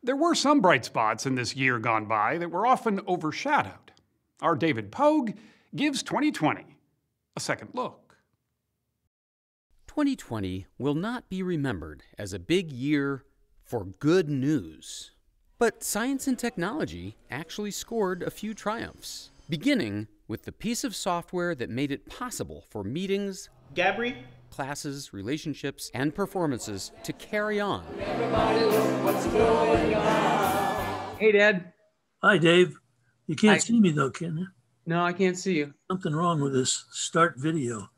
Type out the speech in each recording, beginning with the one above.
There were some bright spots in this year gone by that were often overshadowed. Our David Pogue gives 2020 a second look. 2020 will not be remembered as a big year for good news. But science and technology actually scored a few triumphs, beginning with the piece of software that made it possible for meetings, classes, relationships, and performances to carry on. Everybody look what's going on. Hey, Dad. Hi, Dave. You can't see me, though, can you? No, I can't see you. Something wrong with this start video.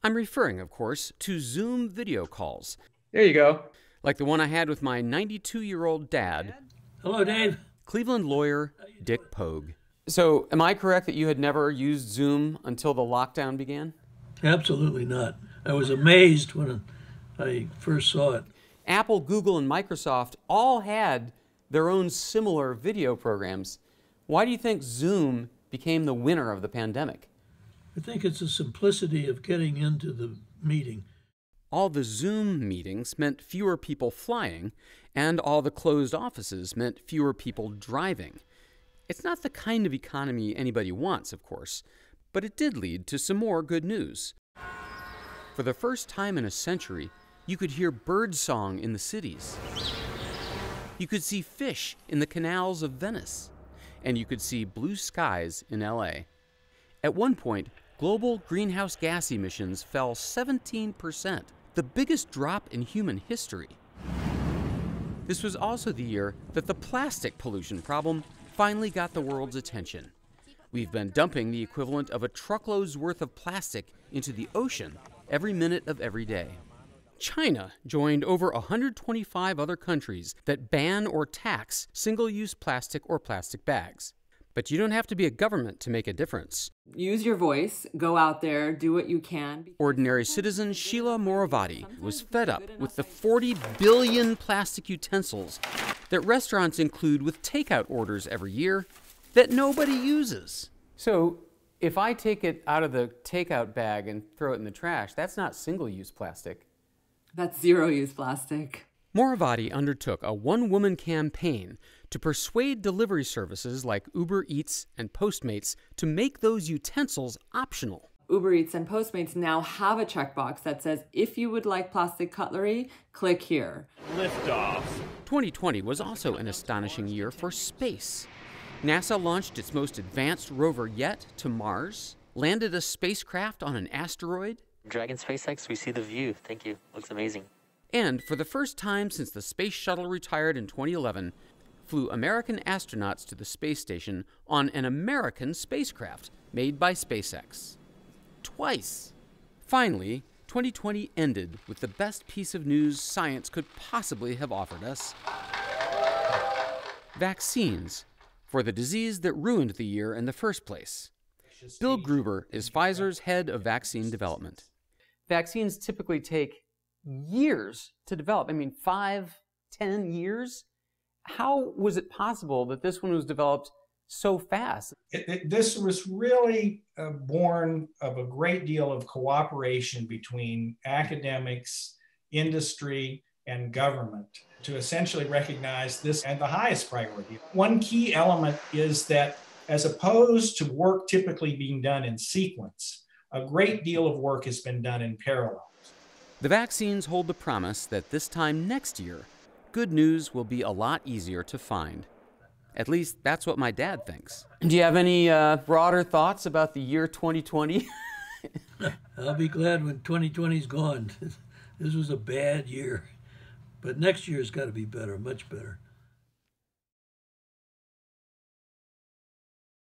I'm referring, of course, to Zoom video calls. There you go. Like the one I had with my 92-year-old dad. Hello, Dave. Cleveland lawyer Dick Pogue. So, am I correct that you had never used Zoom until the lockdown began? Absolutely not. I was amazed when I first saw it. Apple, Google, and Microsoft all had their own similar video programs. Why do you think Zoom became the winner of the pandemic? I think it's the simplicity of getting into the meeting. All the Zoom meetings meant fewer people flying, and all the closed offices meant fewer people driving. It's not the kind of economy anybody wants, of course, but it did lead to some more good news. For the first time in a century, you could hear birdsong in the cities. You could see fish in the canals of Venice, and you could see blue skies in LA. At one point, global greenhouse gas emissions fell 17%, the biggest drop in human history. This was also the year that the plastic pollution problem finally got the world's attention. We've been dumping the equivalent of a truckload's worth of plastic into the ocean every minute of every day. China joined over 125 other countries that ban or tax single-use plastic or plastic bags. But you don't have to be a government to make a difference. Use your voice, go out there, do what you can. Ordinary citizen Sheila Moravati was fed up with the 40 billion plastic utensils that restaurants include with takeout orders every year that nobody uses. So if I take it out of the takeout bag and throw it in the trash, that's not single-use plastic. That's zero-use plastic. Moravati undertook a one-woman campaign to persuade delivery services like Uber Eats and Postmates to make those utensils optional. Uber Eats and Postmates now have a checkbox that says, if you would like plastic cutlery, click here. Liftoff. 2020 was also an astonishing year for space. NASA launched its most advanced rover yet to Mars, landed a spacecraft on an asteroid. Dragon SpaceX, we see the view. Thank you. Looks amazing. And for the first time since the space shuttle retired in 2011, flew American astronauts to the space station on an American spacecraft made by SpaceX. Twice. Finally, 2020 ended with the best piece of news science could possibly have offered us. Vaccines for the disease that ruined the year in the first place. Bill Gruber is Pfizer's head of vaccine development. Vaccines typically take years to develop. I mean, 5, 10 years? How was it possible that this one was developed so fast? This was really born of a great deal of cooperation between academics, industry, and government to essentially recognize this as the highest priority. One key element is that as opposed to work typically being done in sequence, a great deal of work has been done in parallel. The vaccines hold the promise that this time next year, good news will be a lot easier to find. At least that's what my dad thinks. Do you have any broader thoughts about the year 2020? I'll be glad when 2020's gone. This was a bad year. But next year's got to be better, much better.